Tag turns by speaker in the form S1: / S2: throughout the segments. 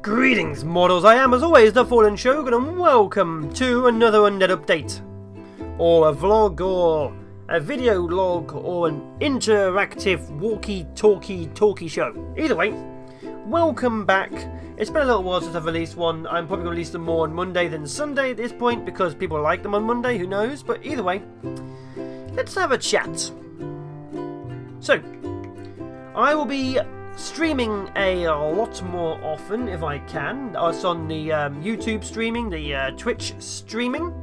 S1: Greetings, mortals. I am, as always, the FallenShogun, and welcome to another Undead update, or a vlog, or a video log, or an interactive walkie-talkie show. Either way, welcome back. It's been a little while since I've released one. I'm probably going to release them more on Monday than Sunday at this point, because people like them on Monday, who knows? But either way, let's have a chat. So, I will be streaming a lot more often if I can. It's on the YouTube streaming, the Twitch streaming,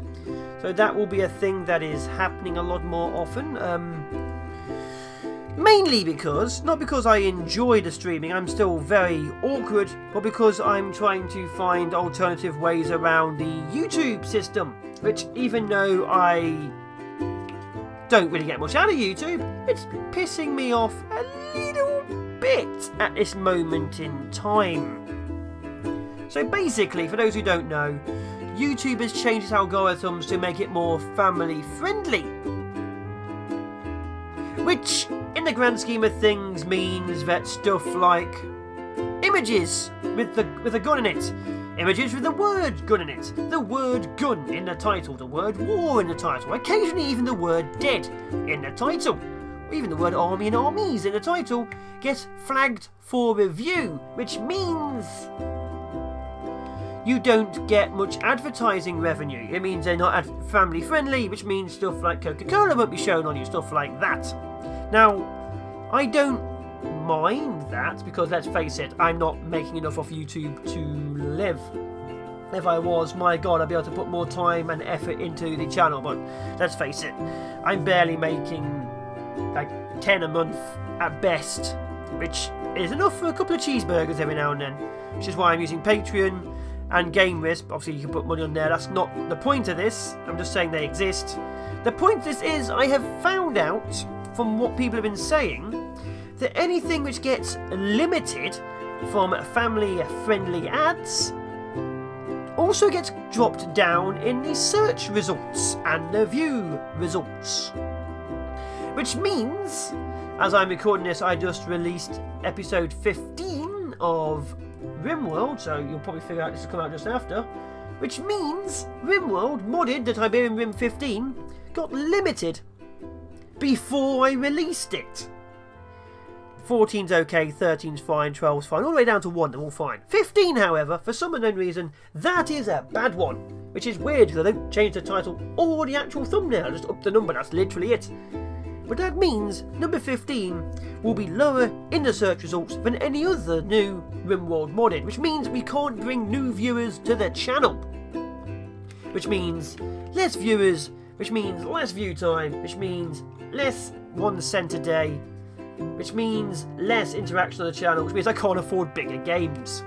S1: so that will be a thing that is happening a lot more often. Mainly because, not because I enjoy the streaming, I'm still very awkward, but because I'm trying to find alternative ways around the YouTube system, which, even though I don't really get much out of YouTube, it's pissing me off a little bit at this moment in time. So basically, for those who don't know, YouTube has changed its algorithms to make it more family friendly, which in the grand scheme of things means that stuff like images with a gun in it, images with the word gun in it, the word gun in the title, the word war in the title, occasionally even the word dead in the title, or even the word army and armies in the title, get flagged for review, which means you don't get much advertising revenue. It means they're not family friendly, which means stuff like Coca-Cola won't be shown on you, stuff like that. Now, I don't mind that, because let's face it, I'm not making enough off YouTube to live. If I was, my god, I'd be able to put more time and effort into the channel, but let's face it, I'm barely making like 10 a month at best, which is enough for a couple of cheeseburgers every now and then, which is why I'm using Patreon and Game Risk. Obviously you can put money on there, that's not the point of this, I'm just saying they exist. The point of this is, I have found out from what people have been saying that anything which gets limited from family friendly ads also gets dropped down in the search results and the view results. Which means, as I'm recording this, I just released episode 15 of RimWorld, so you'll probably figure out this will come out just after. Which means RimWorld, modded, the Tiberian Rim 15, got limited before I released it. 14's okay, 13's fine, 12's fine, all the way down to 1, they're all fine. 15, however, for some unknown reason, that is a bad one. Which is weird, because I don't change the title or the actual thumbnail, I just up the number, that's literally it. But that means number 15 will be lower in the search results than any other new RimWorld modded, which means we can't bring new viewers to the channel. Which means less viewers, which means less view time, which means less 1 cent a day, which means less interaction on the channel, which means I can't afford bigger games.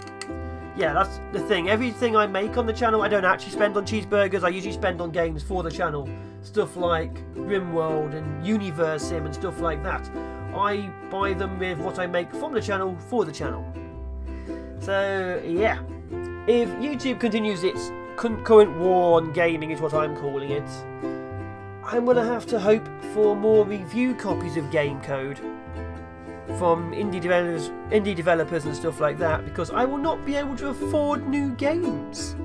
S1: Yeah, that's the thing. Everything I make on the channel, I don't actually spend on cheeseburgers. I usually spend on games for the channel. Stuff like RimWorld and Universe Sim and stuff like that. I buy them with what I make from the channel for the channel. So, yeah. If YouTube continues its current war on gaming, is what I'm calling it, I'm going to have to hope for more review copies of game code from indie developers and stuff like that, because I will not be able to afford new games.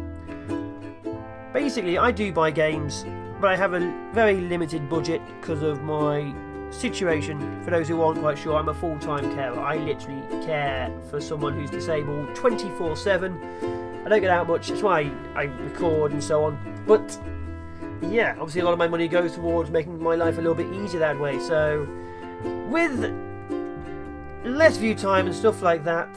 S1: Basically, I do buy games, but I have a very limited budget because of my situation. For those who aren't quite sure, I'm a full-time carer. I literally care for someone who's disabled 24/7. I don't get out much, that's why I record and so on. But yeah, obviously a lot of my money goes towards making my life a little bit easier that way. So with less view time and stuff like that,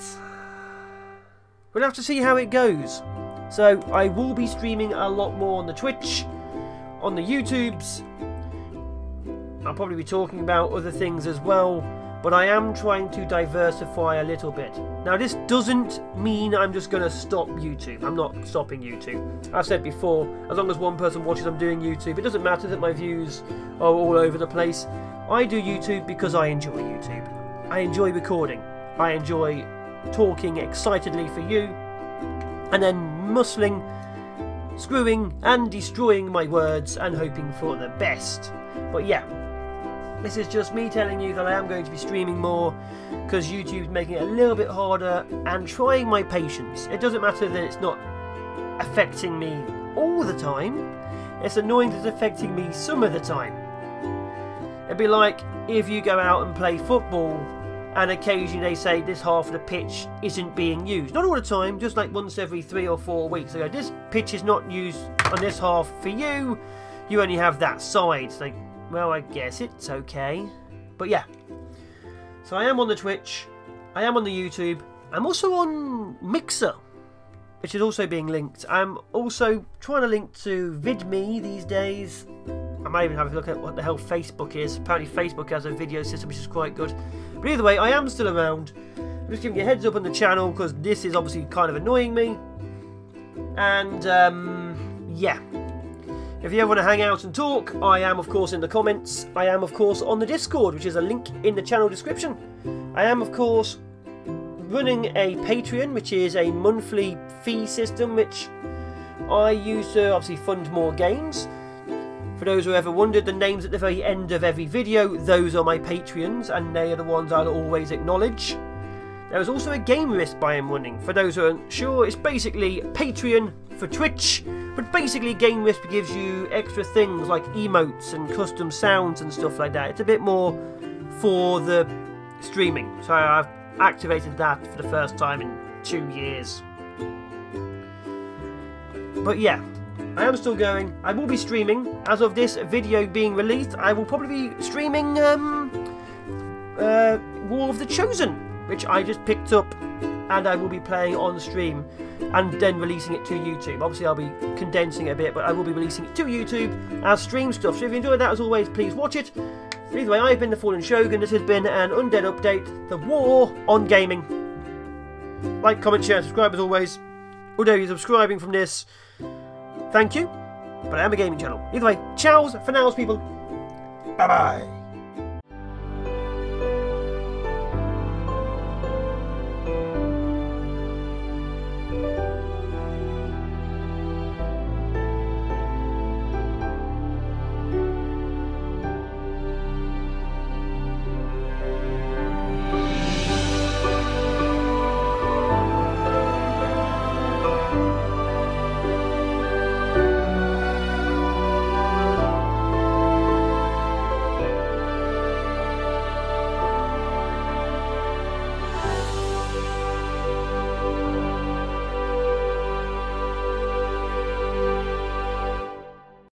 S1: we'll have to see how it goes. So I will be streaming a lot more on the Twitch, on the YouTubes. I'll probably be talking about other things as well, but I am trying to diversify a little bit. Now, this doesn't mean I'm just going to stop YouTube. I'm not stopping YouTube. I've said before, as long as one person watches, I'm doing YouTube. It doesn't matter that my views are all over the place. I do YouTube because I enjoy YouTube. I enjoy recording. I enjoy talking excitedly for you, and then muscling, screwing and destroying my words and hoping for the best. But yeah, This is just me telling you that I am going to be streaming more because YouTube's making it a little bit harder and trying my patience. It doesn't matter that it's not affecting me all the time. It's annoying that it's affecting me some of the time. It'd be like if you go out and play football and occasionally they say this half of the pitch isn't being used. Not all the time, just like once every 3 or 4 weeks. They go, this pitch is not used on this half for you. You only have that side. It's like, well, I guess it's okay. But yeah. So I am on the Twitch. I am on the YouTube. I'm also on Mixer, which is also being linked. I'm also trying to link to VidMe these days. I might even have a look at what the hell Facebook is. Apparently Facebook has a video system which is quite good. But either way, I am still around. I'm just giving you a heads up on the channel because this is obviously kind of annoying me. And yeah. If you ever want to hang out and talk, I am of course in the comments. I am of course on the Discord, which is a link in the channel description. I am of course running a Patreon, which is a monthly fee system which I use to obviously fund more games. For those who ever wondered, the names at the very end of every video, those are my Patreons, and they are the ones I'll always acknowledge. There is also a game list I am running. For those who aren't sure, it's basically Patreon for Twitch, but basically game list gives you extra things like emotes and custom sounds and stuff like that. It's a bit more for the streaming, so I've activated that for the first time in 2 years. But yeah, I am still going. I will be streaming. As of this video being released, I will probably be streaming War of the Chosen, which I just picked up and I will be playing on stream and then releasing it to YouTube. Obviously I'll be condensing it a bit, but I will be releasing it to YouTube as stream stuff. So if you enjoyed that, as always, please watch it. But either way, I've been the FallenShogun. This has been an Undead update, the war on gaming. Like, comment, share, subscribe as always. Although you're subscribing from this, thank you, but I am a gaming channel. Either way, ciao for now, people. Bye-bye.